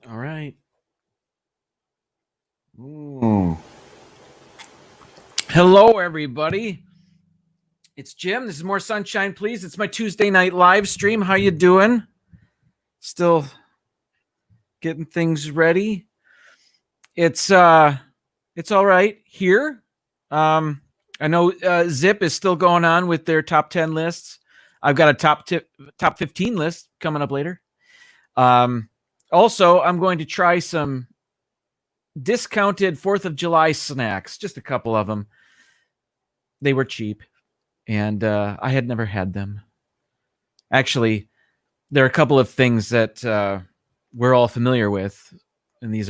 All right. Ooh. Hello, everybody. It's Jim. This is More Sunshine, Please. It's my Tuesday night live stream. How you doing? Still getting things ready. It's all right here. I know Zip is still going on with their top 10 lists. I've got a top 15 list coming up later. Also, I'm going to try some discounted 4th of July snacks, just a couple of them. They were cheap, and I had never had them. Actually, there are a couple of things that we're all familiar with, and these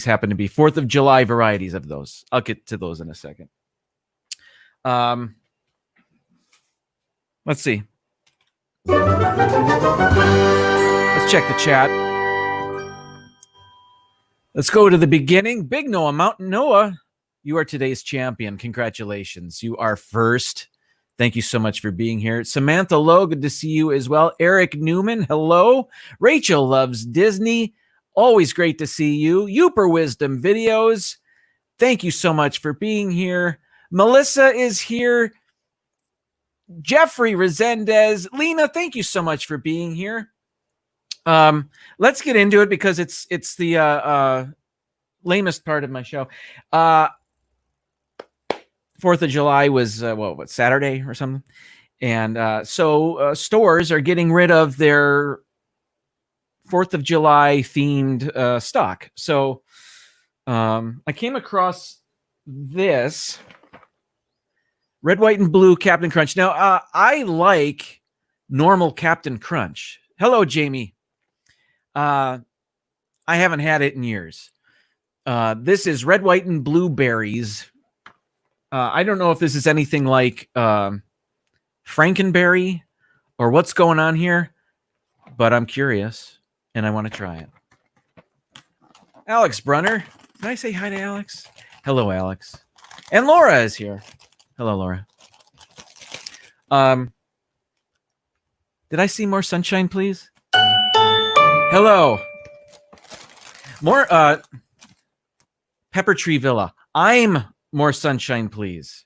happen to be 4th of July varieties of those. I'll get to those in a second. Let's see. Let's check the chat. Let's go to the beginning. Big Noah, Mountain Noah, you are today's champion. Congratulations. You are first. Thank you so much for being here. Samantha Lowe, good to see you as well. Eric Newman, hello. Rachel loves Disney. Always great to see you. Youper Wisdom Videos, thank you so much for being here. Melissa is here. Jeffrey Resendez. Lena, thank you so much for being here. Let's get into it because it's the lamest part of my show. 4th of July was what Saturday or something, and so stores are getting rid of their 4th of July themed stock. So I came across this red, white, and blue Captain Crunch. Now I like normal Captain Crunch. Hello, Jamie. I haven't had it in years. This is red, white, and blueberries. I don't know if this is anything like Frankenberry or what's going on here, but I'm curious and I want to try it. Alex Brunner. Did I say hi to Alex? Hello, Alex. And Laura is here. Hello, Laura. Did I see more sunshine, please? Hello. More Pepper Tree Villa. I'm more sunshine, please.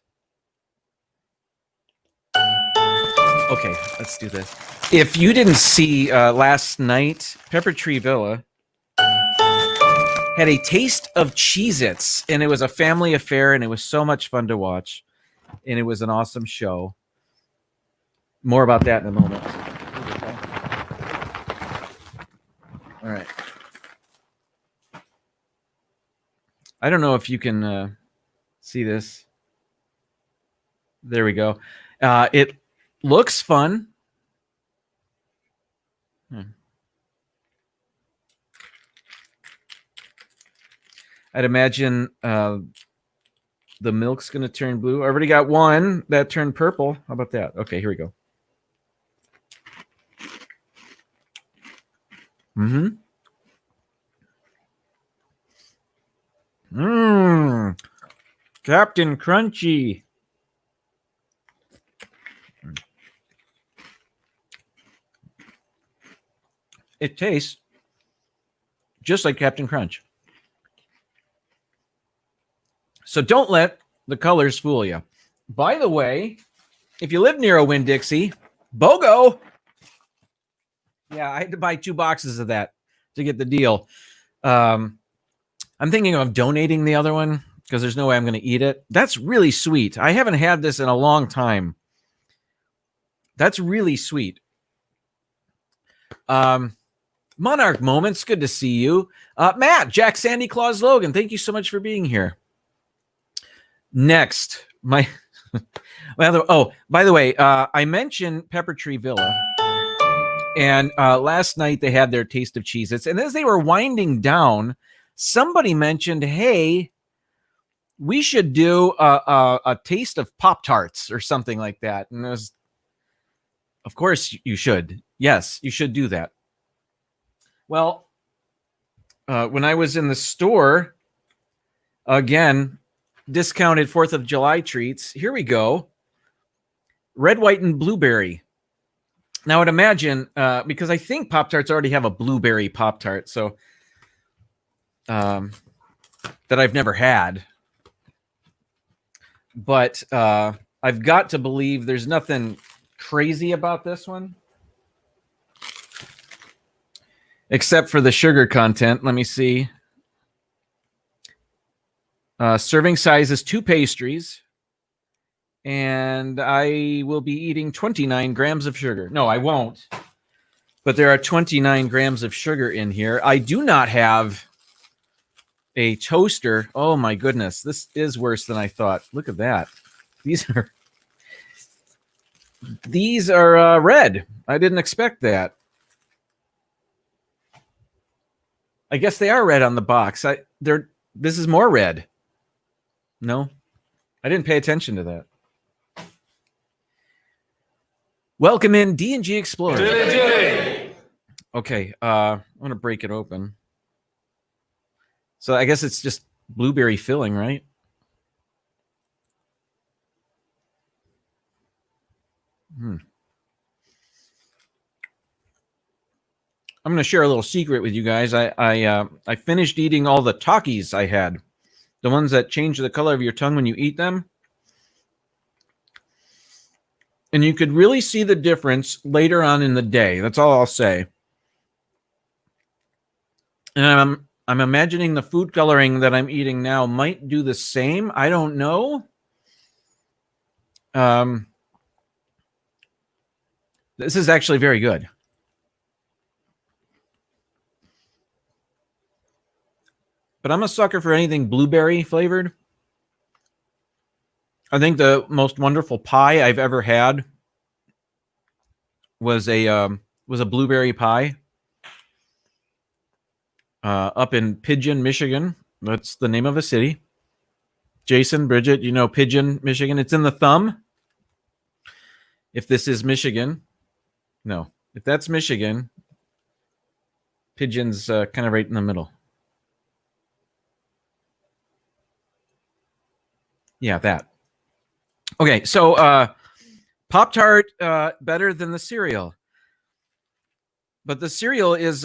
Okay, let's do this. If you didn't see last night, Pepper Tree Villa had a taste of Cheez-Its, and it was a family affair, and it was so much fun to watch, and it was an awesome show. More about that in a moment. All right. I don't know if you can see this. There we go. It looks fun. I'd imagine the milk's going to turn blue. I already got one that turned purple. How about that? Okay, here we go. Captain Crunchy. It tastes just like Captain Crunch. So don't let the colors fool you. By the way, if you live near a Winn-Dixie, BOGO. Yeah, I had to buy 2 boxes of that to get the deal. I'm thinking of donating the other one because there's no way I'm going to eat it. That's really sweet. I haven't had this in a long time. That's really sweet. Monarch Moments, good to see you. Matt, Jack Sandy Claus Logan, thank you so much for being here. Next, by the way, I mentioned Pepper Tree Villa. And last night they had their taste of Cheez-Its. And as they were winding down, somebody mentioned, hey, we should do a taste of Pop-Tarts or something like that. And it was, of course you should. Yes, you should do that. Well, when I was in the store, again, discounted 4th of July treats. Here we go. Red, white, and blueberry. Now, I'd imagine, because I think Pop-Tarts already have a blueberry Pop-Tart. So that I've never had. But I've got to believe there's nothing crazy about this one. Except for the sugar content. Let me see. Serving size is 2 pastries. And I will be eating 29 grams of sugar. No, I won't. But there are 29 grams of sugar in here. I do not have a toaster. Oh, my goodness. This is worse than I thought. Look at that. These are red. I didn't expect that. I guess they are red on the box. This is more red. No, I didn't pay attention to that. Welcome in, D&G Explorer. Okay, I'm going to break it open. So I guess it's just blueberry filling, right? I'm going to share a little secret with you guys. I finished eating all the Takis I had. The ones that change the color of your tongue when you eat them. And you could really see the difference later on in the day. That's all I'll say. And I'm imagining the food coloring that I'm eating now might do the same. I don't know. This is actually very good. But I'm a sucker for anything blueberry flavored. I think the most wonderful pie I've ever had was a blueberry pie up in Pigeon, Michigan. That's the name of a city. Jason, Bridget, you know Pigeon, Michigan. It's in the thumb. If this is Michigan, no. If that's Michigan, Pigeon's kind of right in the middle. Yeah, that. Okay, so Pop-Tart better than the cereal. But the cereal is,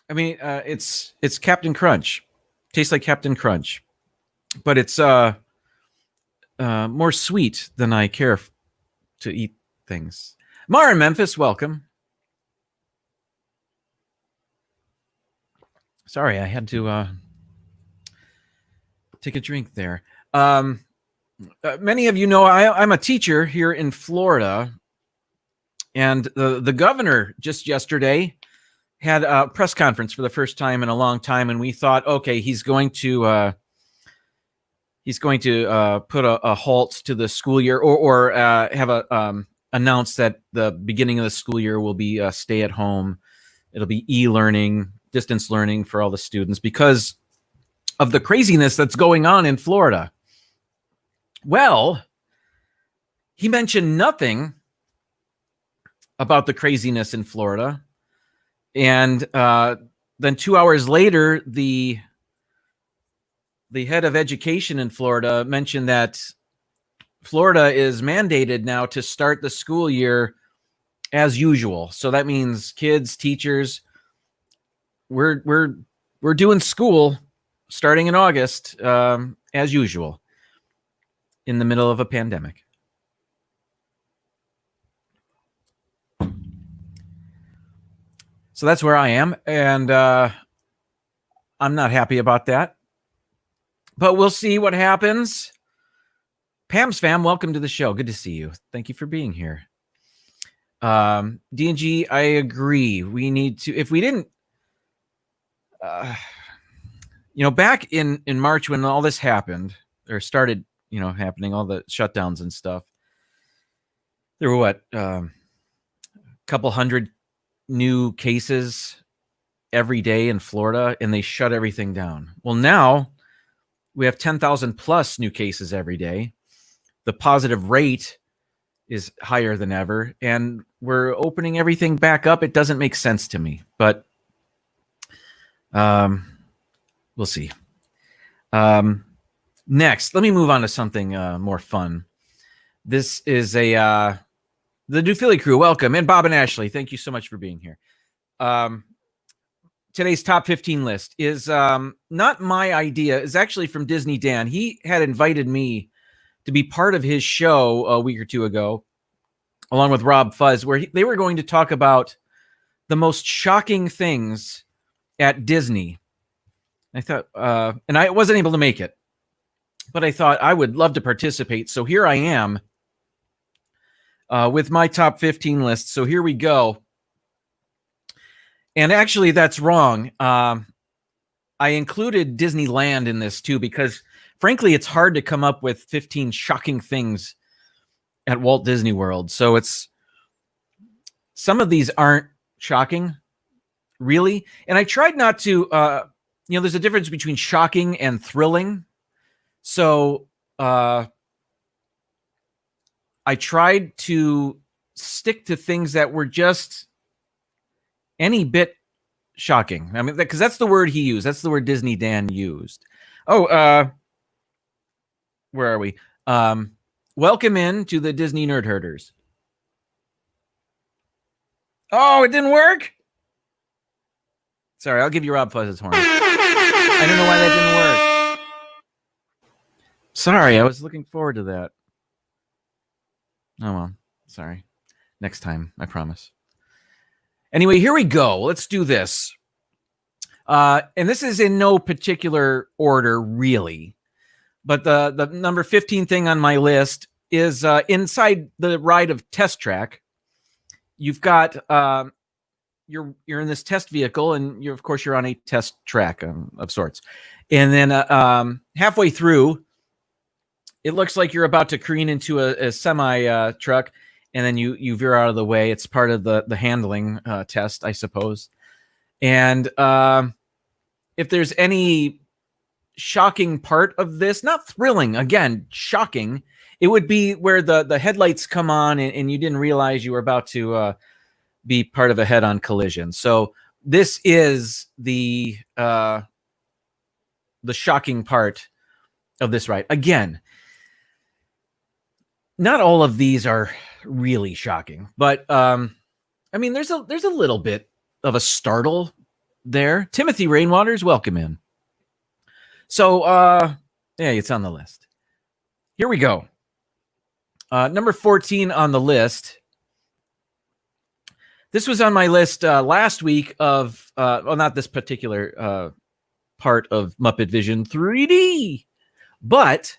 it's Captain Crunch. Tastes like Captain Crunch. But it's more sweet than I care to eat things. Mara in Memphis, welcome. Sorry, I had to take a drink there. Many of you know I'm a teacher here in Florida, and the governor just yesterday had a press conference for the first time in a long time, and we thought, okay, he's going to put a halt to the school year, or have announce that the beginning of the school year will be stay at home. It'll be e-learning, distance learning for all the students because of the craziness that's going on in Florida. Well, he mentioned nothing about the craziness in Florida. And then 2 hours later, the head of education in Florida mentioned that Florida is mandated now to start the school year as usual. So that means kids, teachers, we're doing school starting in August as usual in the middle of a pandemic. So that's where I am, and I'm not happy about that. But we'll see what happens. Pam's fam, welcome to the show. Good to see you. Thank you for being here. D&G, I agree. We need to, if we didn't, back in March when all this happened, or started, happening, all the shutdowns and stuff, there were a couple hundred new cases every day in Florida, and they shut everything down. Well, now we have 10,000 plus new cases every day. The positive rate is higher than ever, and we're opening everything back up. It doesn't make sense to me, but we'll see. Next, let me move on to something more fun. This is the New Philly crew. Welcome. And Bob and Ashley, thank you so much for being here. today's top 15 list is not my idea. It's actually from Disney Dan. He had invited me to be part of his show a week or two ago, along with Rob Fuzz, where they were going to talk about the most shocking things at Disney. I thought, and I wasn't able to make it, but I thought I would love to participate. So here I am with my top 15 list. So here we go. And actually, that's wrong. I included Disneyland in this too, because frankly, it's hard to come up with 15 shocking things at Walt Disney World. So some of these aren't shocking, really. And I tried not to, there's a difference between shocking and thrilling. So I tried to stick to things that were just any bit shocking. I mean, because that's the word he used. That's the word Disney Dan used. Oh, where are we? Welcome in to the Disney Nerd Herders. Oh, it didn't work? Sorry, I'll give you Rob Fuzz's horn. I don't know why that didn't work. Sorry, I was looking forward to that. Oh, well, sorry. Next time, I promise. Anyway, here we go. Let's do this. And this is in no particular order, really. But the number 15 thing on my list is inside the ride of Test Track. You've got you're in this test vehicle, and of course you're on a test track of sorts. And then halfway through, it looks like you're about to careen into a semi truck, and then you veer out of the way. It's part of the handling test, I suppose. And if there's any shocking part of this, not thrilling, again, shocking, it would be where the headlights come on and you didn't realize you were about to be part of a head-on collision. So this is the shocking part of this ride. Again, not all of these are really shocking, but I mean, there's a little bit of a startle there. Timothy Rainwater's welcome in. So yeah, it's on the list. Here we go. Number 14 on the list. This was on my list last week of, well, not this particular part of Muppet Vision 3D, but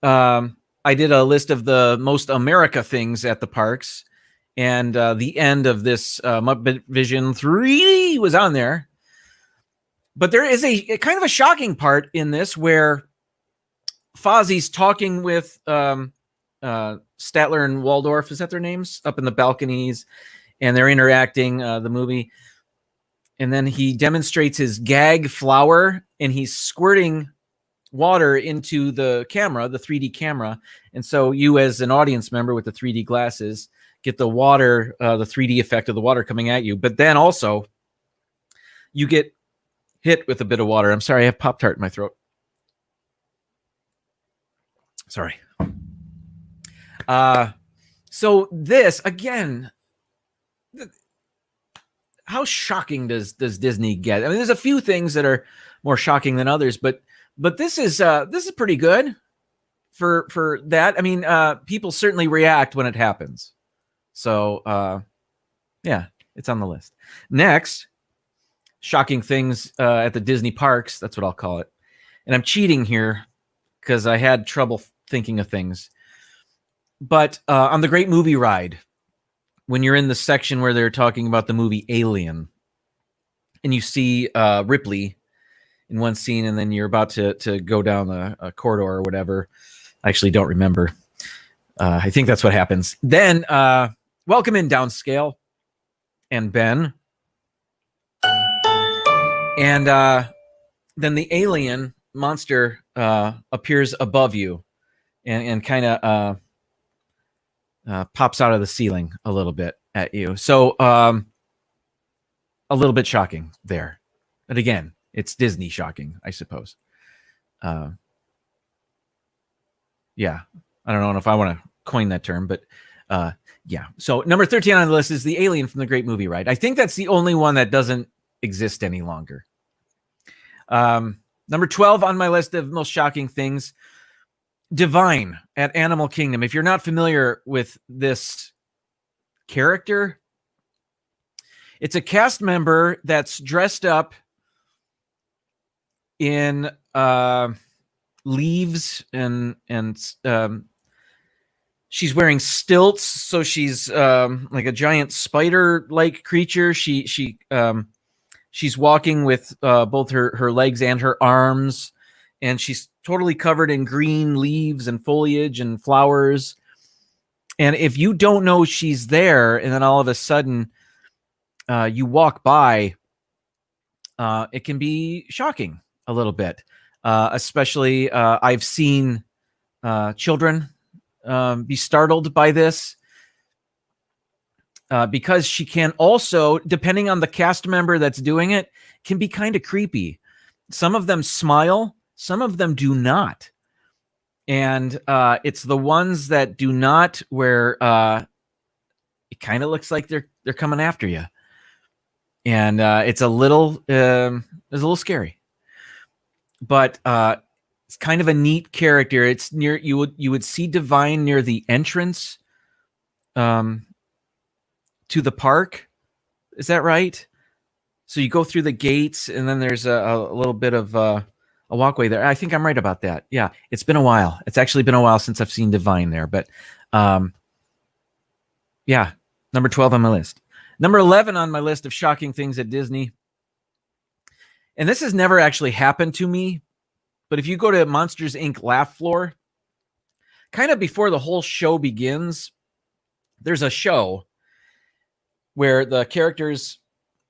I did a list of the most America things at the parks, and the end of this Muppet Vision 3D was on there. But there is a kind of a shocking part in this where Fozzie's talking with Statler and Waldorf, is that their names? Up in the balconies, and they're interacting the movie. And then he demonstrates his gag flower, and he's squirting water into the camera, the 3D camera. And so you, as an audience member with the 3D glasses, get the water, the 3D effect of the water coming at you. But then also you get hit with a bit of water. I'm sorry, I have Pop-Tart in my throat. Sorry. So this, again, how shocking does Disney get? I mean, there's a few things that are more shocking than others, but this is pretty good for that. I mean, people certainly react when it happens. So yeah, it's on the list. Next, shocking things at the Disney parks. That's what I'll call it. And I'm cheating here because I had trouble thinking of things. But on the Great Movie Ride, when you're in the section where they're talking about the movie Alien, and you see Ripley in one scene, and then you're about to go down a corridor or whatever. I actually don't remember. I think that's what happens. Then welcome in Downscale and Ben. And then the alien monster appears above you and kind of pops out of the ceiling a little bit at you. So a little bit shocking there. But again, it's Disney shocking, I suppose. Yeah. I don't know if I want to coin that term, but yeah. So number 13 on the list is the alien from the Great Movie Ride. I think that's the only one that doesn't exist any longer. Number 12 on my list of most shocking things, Divine at Animal Kingdom. If you're not familiar with this character, it's a cast member that's dressed up in leaves and she's wearing stilts, so she's like a giant spider-like creature. She's walking with both her legs and her arms, and she's totally covered in green leaves and foliage and flowers. And if you don't know she's there, and then all of a sudden you walk by, it can be shocking a little bit. Especially I've seen children be startled by this because she can also, depending on the cast member that's doing it, can be kind of creepy. Some of them smile, some of them do not. And it's the ones that do not where it kind of looks like they're coming after you. And it's a little scary. But it's kind of a neat character. It's near, you would see Divine near the entrance to the park. Is that right? So you go through the gates, and then there's a little bit of a walkway there. I think I'm right about that. Yeah, it's been a while. It's actually been a while since I've seen Divine there. But yeah, number 12 on my list. Number 11 on my list of shocking things at Disney. And this has never actually happened to me, but if you go to Monsters, Inc. Laugh Floor, kind of before the whole show begins, there's a show where the characters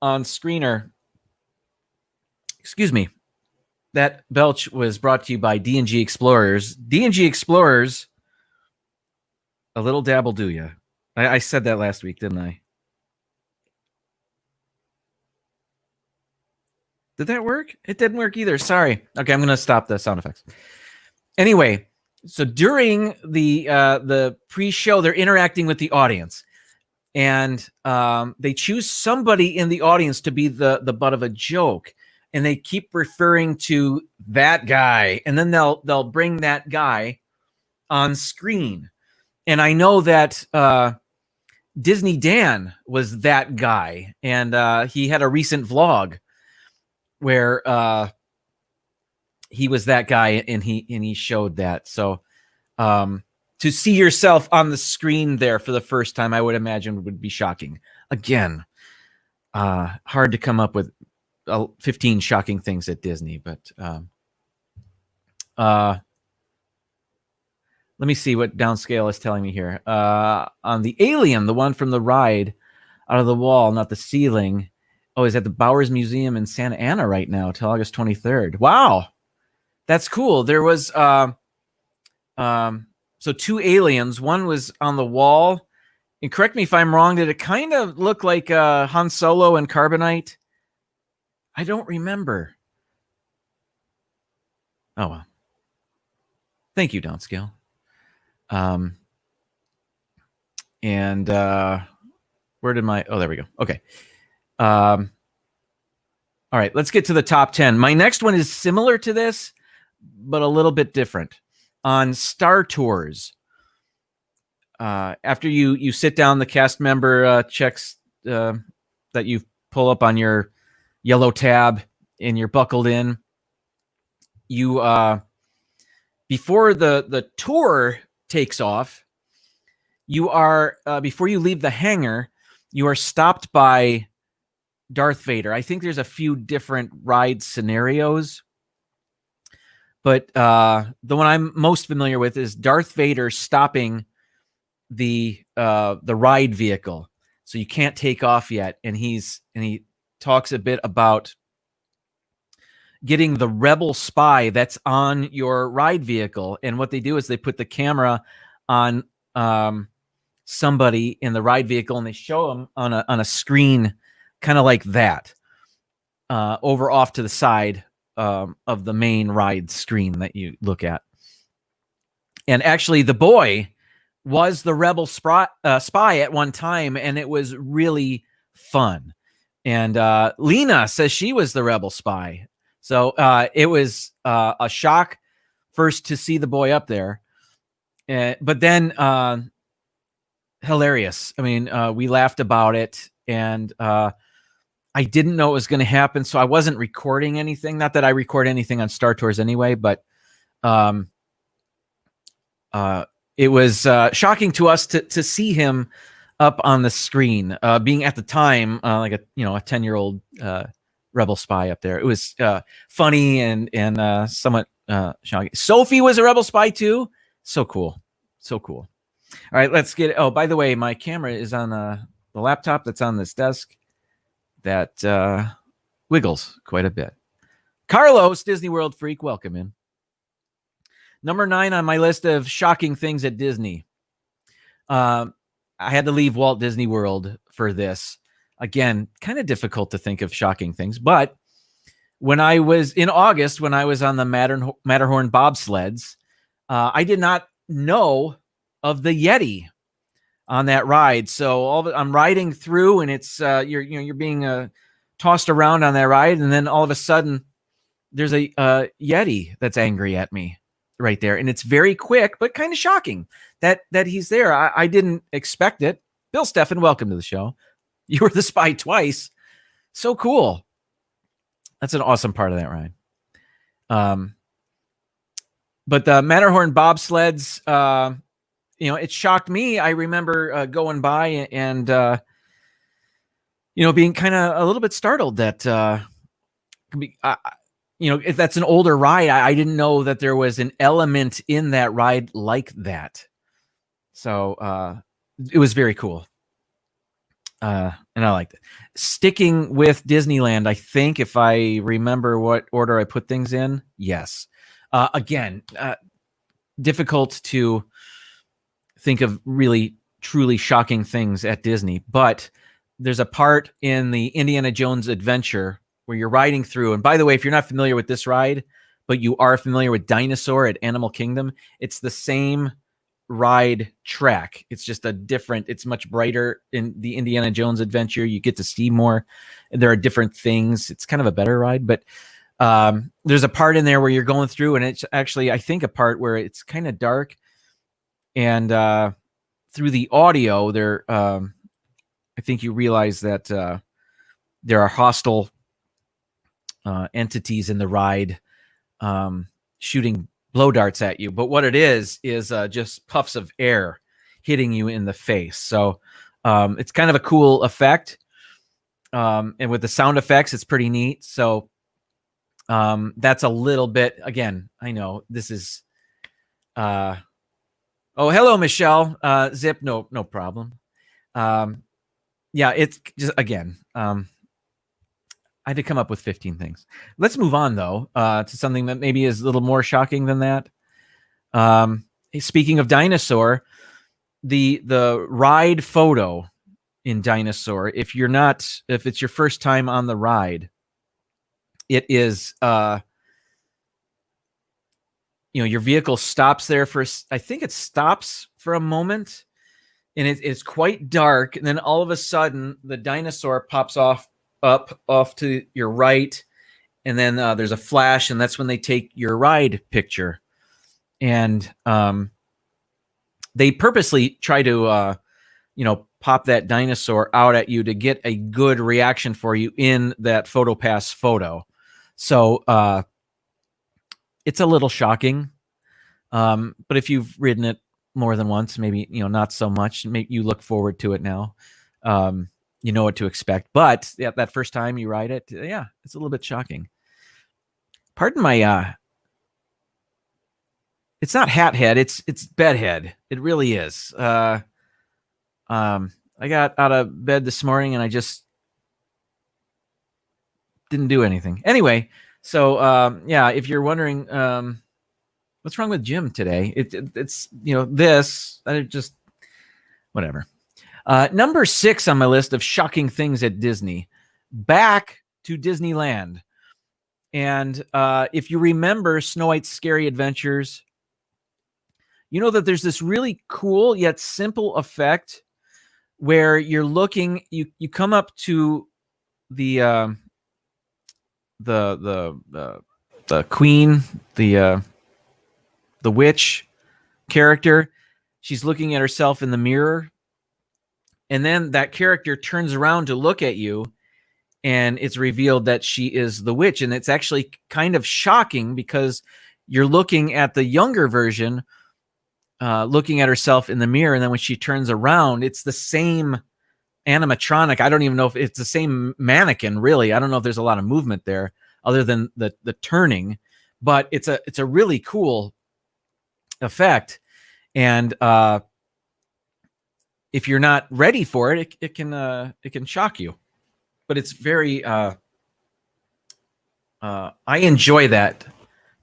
on screen are, excuse me, that belch was brought to you by D&G Explorers. D&G Explorers, a little dabble do ya. I said that last week, didn't I? Did that work? It didn't work either. Sorry. Okay, I'm going to stop the sound effects. Anyway, so during the pre-show, they're interacting with the audience, and they choose somebody in the audience to be the butt of a joke, and they keep referring to that guy, and then they'll bring that guy on screen. And I know that Disney Dan was that guy, and he had a recent vlog where he was that guy, and he showed that. So to see yourself on the screen there for the first time, I would imagine would be shocking. Again, hard to come up with 15 shocking things at Disney, but let me see what downscale is telling me here. On the Alien, the one from the ride out of the wall, not the ceiling. Oh, is at the Bowers Museum in Santa Ana right now till August 23rd. Wow. That's cool. There was so two aliens. One was on the wall. And correct me if I'm wrong, did it kind of look like Han Solo and Carbonite? I don't remember. Oh, well. Thank you, Downscale. And where did my... Oh, there we go. Okay. All right, let's get to the top 10. My next one is similar to this, but a little bit different. On Star Tours, after you sit down, the cast member checks that you pull up on your yellow tab and you're buckled in. You before the tour takes off, you are before you leave the hangar, you are stopped by Darth Vader. I think there's a few different ride scenarios, but the one I'm most familiar with is Darth Vader stopping the ride vehicle, so you can't take off yet, and he talks a bit about getting the rebel spy that's on your ride vehicle. And what they do is they put the camera on somebody in the ride vehicle, and they show them on a screen kind of like that over off to the side of the main ride screen that you look at. And actually the boy was the rebel spy at one time, and it was really fun. And Lena says she was the rebel spy. So it was a shock first to see the boy up there, but then hilarious. I mean, we laughed about it, and I didn't know it was going to happen, so I wasn't recording anything. Not that I record anything on Star Tours anyway, but it was shocking to us to see him up on the screen, being at the time like a 10-year-old rebel spy up there. It was funny and somewhat shocking. Sophie was a rebel spy too. So cool, so cool. All right, let's get. Oh, by the way, my camera is on the laptop that's on this desk that wiggles quite a bit. Carlos, Disney World freak, welcome in. Number 9 on my list of shocking things at Disney. I had to leave Walt Disney World for this. Again, kind of difficult to think of shocking things. But when I was in August, when I was on the Matterhorn bobsleds, I did not know of the Yeti on that ride. So I'm riding through, and it's you're being tossed around on that ride, and then all of a sudden, there's a Yeti that's angry at me right there, and it's very quick, but kind of shocking that he's there. I didn't expect it. Bill Steffen, welcome to the show. You were the spy twice. So cool. That's an awesome part of that ride. But the Matterhorn bobsleds, it shocked me. I remember going by and being kind of a little bit startled that if that's an older ride, I didn't know that there was an element in that ride like that. So it was very cool. And I liked it. Sticking with Disneyland, I think, if I remember what order I put things in, yes. Again, difficult to think of really, truly shocking things at Disney. But there's a part in the Indiana Jones Adventure where you're riding through. And by the way, if you're not familiar with this ride, but you are familiar with Dinosaur at Animal Kingdom, it's the same ride track. It's just it's much brighter in the Indiana Jones Adventure. You get to see more. There are different things. It's kind of a better ride, but there's a part in there where you're going through, and it's actually, I think, a part where it's kind of dark, and through the audio there, I think you realize that there are hostile entities in the ride shooting blow darts at you, but what it is just puffs of air hitting you in the face. So it's kind of a cool effect, and with the sound effects, it's pretty neat. So that's a little bit, again, I know this is oh, hello, Michelle. Zip, no problem. Yeah, it's just, again, I had to come up with 15 things. Let's move on, though, to something that maybe is a little more shocking than that. Speaking of Dinosaur, the ride photo in Dinosaur, if it's your first time on the ride, it is, your vehicle stops there I think it stops for a moment, and it's quite dark. And then all of a sudden, the dinosaur pops off to your right, and then there's a flash, and that's when they take your ride picture. And they purposely try to pop that dinosaur out at you to get a good reaction for you in that PhotoPass photo. So it's a little shocking, but if you've ridden it more than once, maybe not so much. Maybe you look forward to it now. You know what to expect. But yeah, that first time you ride it, yeah, it's a little bit shocking. Pardon my it's not hat head, it's bed head. It really is. I got out of bed this morning and I just didn't do anything. Anyway, so yeah, if you're wondering what's wrong with Jim today, it's this, just whatever. Number 6 on my list of shocking things at Disney, back to Disneyland. And if you remember Snow White's Scary Adventures, you know that there's this really cool yet simple effect where you're looking, you come up to the the queen, the witch character. She's looking at herself in the mirror, and then that character turns around to look at you, and it's revealed that she is the witch. And it's actually kind of shocking because you're looking at the younger version, looking at herself in the mirror, and then when she turns around, it's the same animatronic. I don't even know if it's the same mannequin, really. I don't know if there's a lot of movement there other than the turning, but it's a really cool effect. And if you're not ready for it, it can shock you. But it's very I enjoy that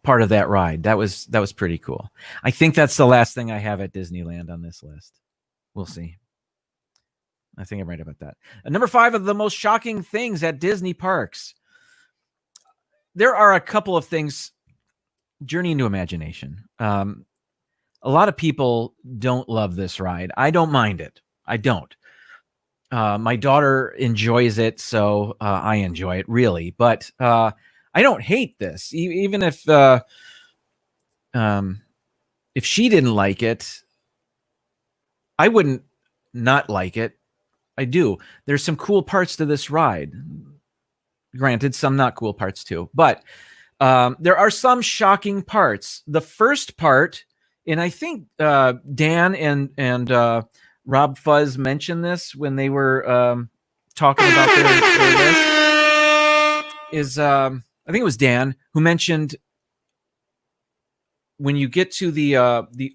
part of that ride. That was pretty cool. I think that's the last thing I have at Disneyland on this list. We'll see. I think I'm right about that. Number 5 of the most shocking things at Disney parks. There are a couple of things. Journey into Imagination. A lot of people don't love this ride. I don't mind it. I don't. My daughter enjoys it, so I enjoy it, really. But I don't hate this. Even if she didn't like it, I wouldn't not like it. I do. There's some cool parts to this ride. Granted, some not cool parts too. But there are some shocking parts. The first part, and I think Dan and Rob Fuzz mentioned this when they were talking about their list, is I think it was Dan who mentioned when you get to the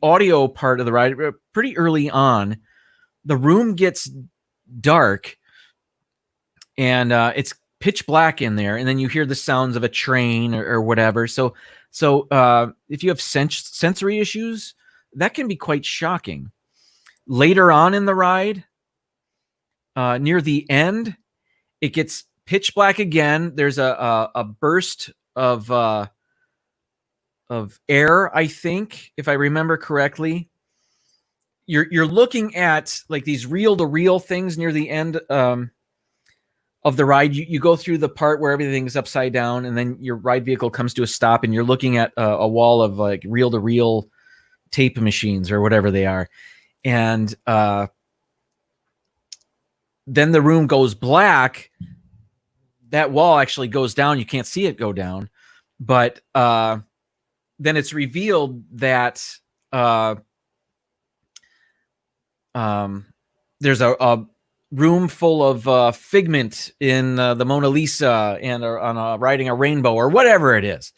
audio part of the ride, pretty early on, the room gets dark and it's pitch black in there, and then you hear the sounds of a train or whatever. So if you have sensory issues, that can be quite shocking. Later on in the ride, near the end, it gets pitch black again. There's a burst of air, I think, if I remember correctly. You're looking at like these reel-to-reel things near the end of the ride. You go through the part where everything's upside down, and then your ride vehicle comes to a stop, and you're looking at a wall of like reel-to-reel tape machines or whatever they are. And then the room goes black. That wall actually goes down. You can't see it go down. But then it's revealed that there's a room full of figment in the Mona Lisa and on riding a rainbow or whatever it is.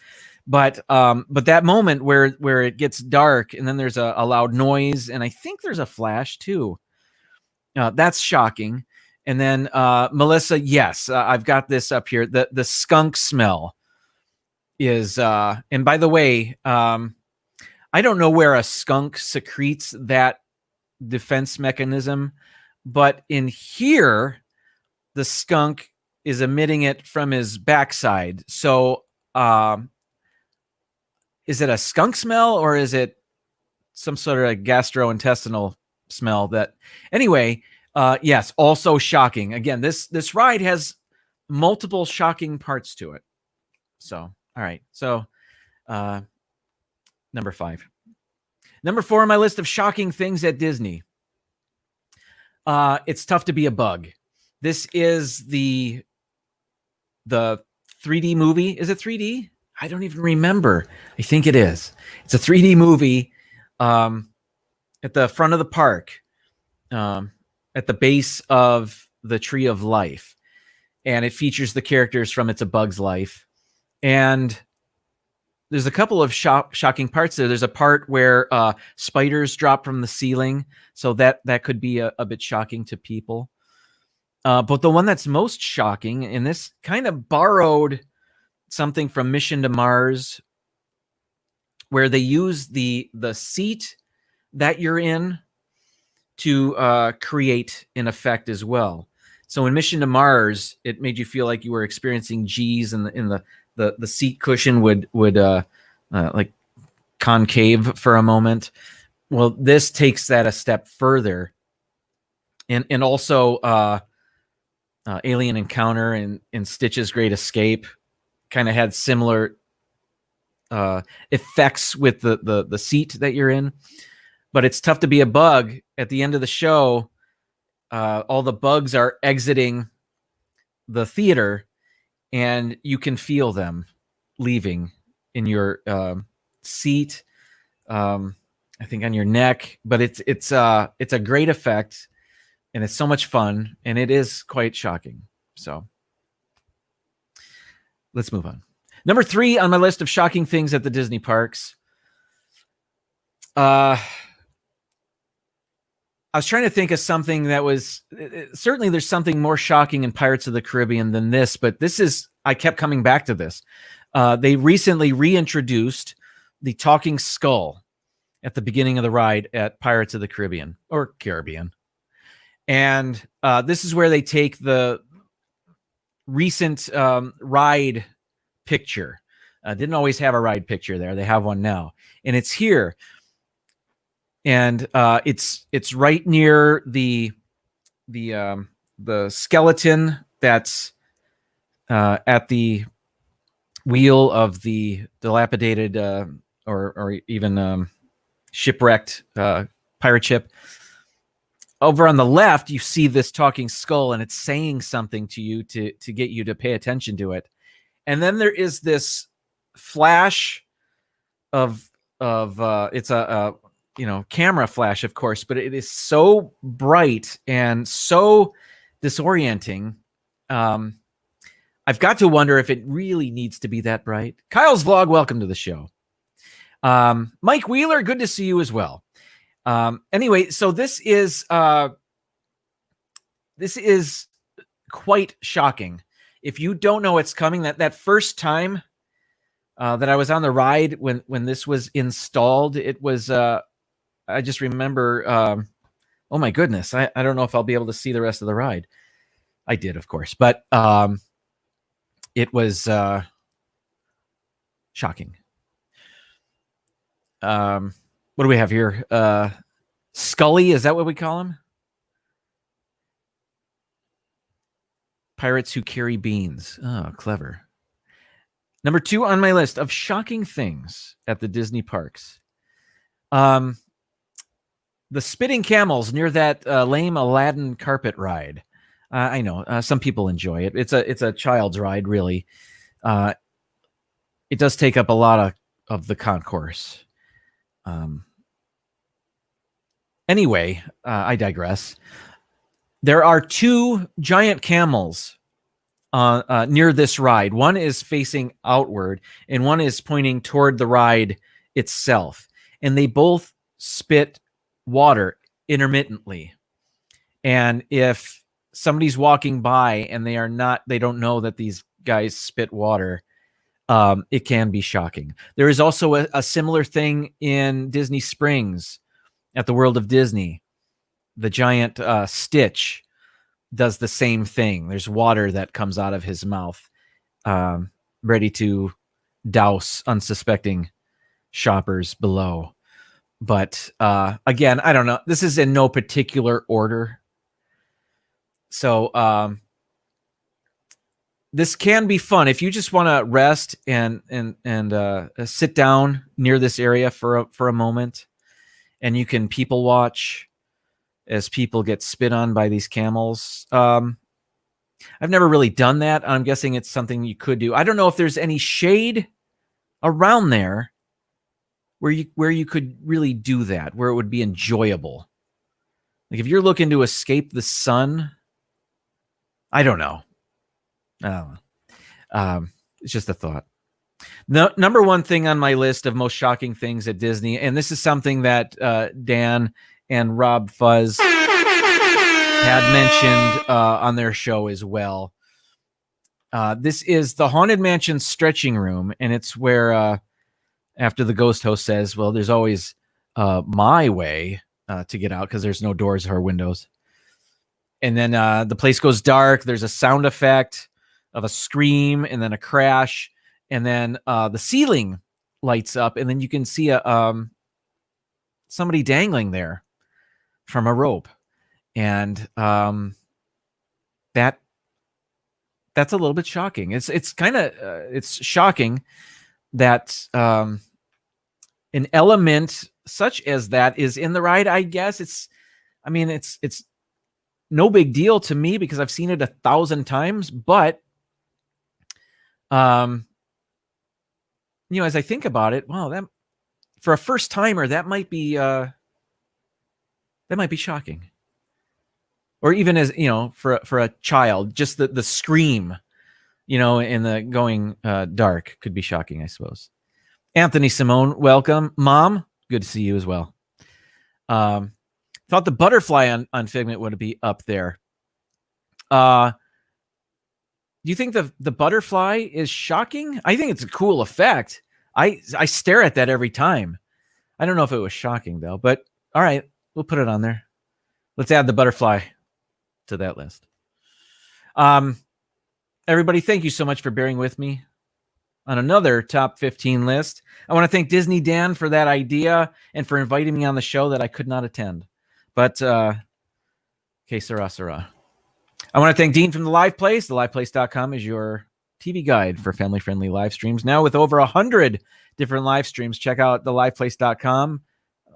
But that moment where it gets dark and then there's a loud noise, and I think there's a flash too. That's shocking. And then Melissa, yes, I've got this up here. The skunk smell is, and by the way, I don't know where a skunk secretes that defense mechanism, but in here, the skunk is emitting it from his backside. So, is it a skunk smell or is it some sort of a gastrointestinal smell? That anyway, yes, also shocking. Again, this ride has multiple shocking parts to it. So, all right. So, number 5. Number 4 on my list of shocking things at Disney. It's tough to be a bug. This is the 3D movie. Is it 3D? I don't even remember. I think it is. It's a 3D movie at the front of the park, at the base of the Tree of Life. And it features the characters from It's a Bug's Life. And there's a couple of shocking parts there. There's a part where spiders drop from the ceiling. So that could be a bit shocking to people. But the one that's most shocking, and this kind of borrowed something from Mission to Mars, where they use the seat that you're in to create an effect as well. So in Mission to Mars, it made you feel like you were experiencing G's, and the seat cushion would like concave for a moment. Well, this takes that a step further, and also Alien Encounter and Stitch's Great Escape kind of had similar effects with the seat that you're in. But it's tough to be a bug. At the end of the show, all the bugs are exiting the theater, and you can feel them leaving in your seat. I think on your neck, but it's a great effect, and it's so much fun, and it is quite shocking. So let's move on. Number 3 on my list of shocking things at the Disney parks. I was trying to think of something that was certainly there's something more shocking in Pirates of the Caribbean than this, but I kept coming back to this. They recently reintroduced the talking skull at the beginning of the ride at Pirates of the Caribbean or Caribbean. And this is where they take the recent ride picture. Didn't always have a ride picture there. They have one now. And it's here. And it's right near the skeleton that's at the wheel of the dilapidated or even shipwrecked pirate ship. Over on the left, you see this talking skull, and it's saying something to you to get you to pay attention to it. And then there is this flash of it's a camera flash, of course, but it is so bright and so disorienting. I've got to wonder if it really needs to be that bright. Kyle's Vlog, welcome to the show. Mike Wheeler, good to see you as well. Anyway, so this is quite shocking. If you don't know it's coming, that first time that I was on the ride when this was installed, it was I just remember oh my goodness, I don't know if I'll be able to see the rest of the ride. I did, of course, but it was shocking. What do we have here? Scully, is that what we call him? Pirates who carry beans. Oh, clever. Number 2 on my list of shocking things at the Disney parks. The spitting camels near that lame Aladdin carpet ride. I know some people enjoy it. It's a child's ride, really. It does take up a lot of the concourse. Anyway, I digress. There are 2 giant camels near this ride. One is facing outward, and one is pointing toward the ride itself. And they both spit water intermittently. And if somebody's walking by and they don't know that these guys spit water, it can be shocking. There is also a similar thing in Disney Springs at the World of Disney. The giant Stitch does the same thing. There's water that comes out of his mouth, ready to douse unsuspecting shoppers below. But again, I don't know. This is in no particular order. So this can be fun if you just want to rest and sit down near this area for a moment, and you can people watch as people get spit on by these camels. I've never really done that. I'm guessing it's something you could do. I don't know if there's any shade around there where you could really do that, where it would be enjoyable. Like if you're looking to escape the sun, I don't know. It's just a thought. No, number 1 thing on my list of most shocking things at Disney, and this is something that Dan and Rob Fuzz had mentioned on their show as well. This is the Haunted Mansion stretching room, and it's where after the ghost host says, well, there's always my way to get out because there's no doors or windows. And then the place goes dark. There's a sound effect of a scream and then a crash. And then the ceiling lights up, and then you can see somebody dangling there from a rope. And that that's a little bit shocking. It's kind of it's shocking that an element such as that is in the ride. I guess it's no big deal to me because I've seen it 1,000 times. But as I think about it, wow, that for a first timer, that might be shocking. Or even as for a child, just the scream, in the going dark could be shocking, I suppose. Anthony Simone, welcome. Mom, good to see you as well. Thought the butterfly on Figment would be up there. Do you think the butterfly is shocking? I think it's a cool effect. I stare at that every time. I don't know if it was shocking though, but all right, we'll put it on there. Let's add the butterfly to that list. Everybody, thank you so much for bearing with me on another top 15 list. I want to thank Disney Dan for that idea and for inviting me on the show that I could not attend. But, que sera, sera. I want to thank Dean from The Live Place. TheLivePlace.com is your TV guide for family-friendly live streams. Now with over 100 different live streams, check out TheLivePlace.com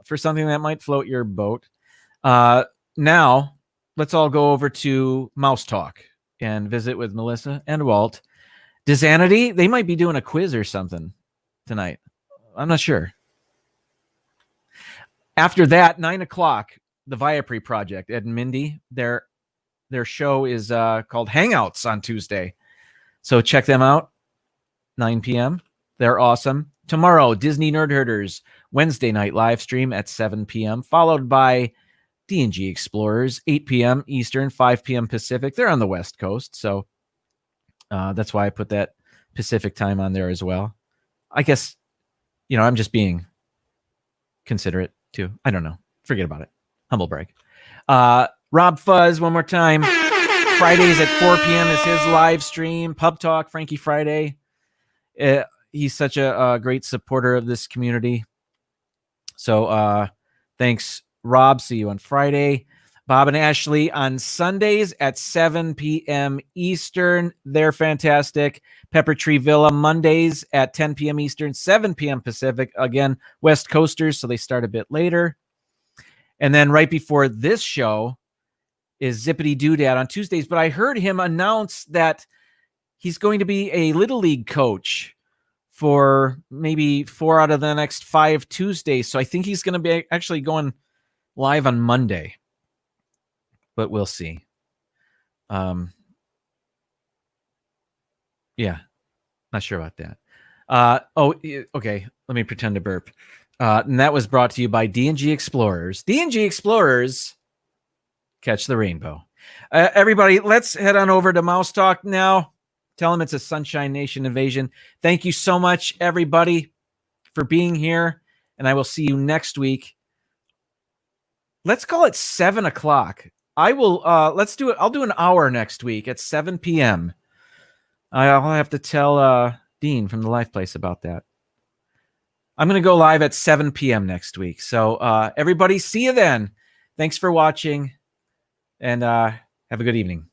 for something that might float your boat. Now, let's all go over to Mouse Talk and visit with Melissa and Walt. Disanity, they might be doing a quiz or something tonight. I'm not sure. After that, 9 o'clock, the Viapre Project, Ed and Mindy, their show is called Hangouts on Tuesday. So check them out, 9 p.m. They're awesome. Tomorrow, Disney Nerd Herders, Wednesday night live stream at 7 p.m., followed by D&G Explorers, 8 p.m. Eastern, 5 p.m. Pacific. They're on the West Coast, so that's why I put that Pacific time on there as well. I guess, I'm just being considerate too. I don't know. Forget about it. Humble brag. Rob Fuzz, one more time. Fridays at 4 p.m. is his live stream. Pub Talk, Frankie Friday. He's such a great supporter of this community. So thanks, Rob. See you on Friday. Bob and Ashley on Sundays at 7 p.m. Eastern. They're fantastic. Pepper Tree Villa Mondays at 10 p.m. Eastern, 7 p.m. Pacific. Again, West Coasters, so they start a bit later. And then right before this show is Zippity Doodad on Tuesdays. But I heard him announce that he's going to be a Little League coach for maybe 4 out of the next 5 Tuesdays. So I think he's going to be actually going live on Monday. But we'll see. Yeah, not sure about that. Okay. Let me pretend to burp. And that was brought to you by D&G Explorers. D&G Explorers, catch the rainbow. Everybody, let's head on over to Mouse Talk now. Tell them it's a Sunshine Nation invasion. Thank you so much, everybody, for being here. And I will see you next week. Let's call it 7 o'clock. I will, let's do it. I'll do an hour next week at 7 p.m. I'll have to tell Dean from The Live Place about that. I'm going to go live at 7 p.m. next week. So everybody, see you then. Thanks for watching, and have a good evening.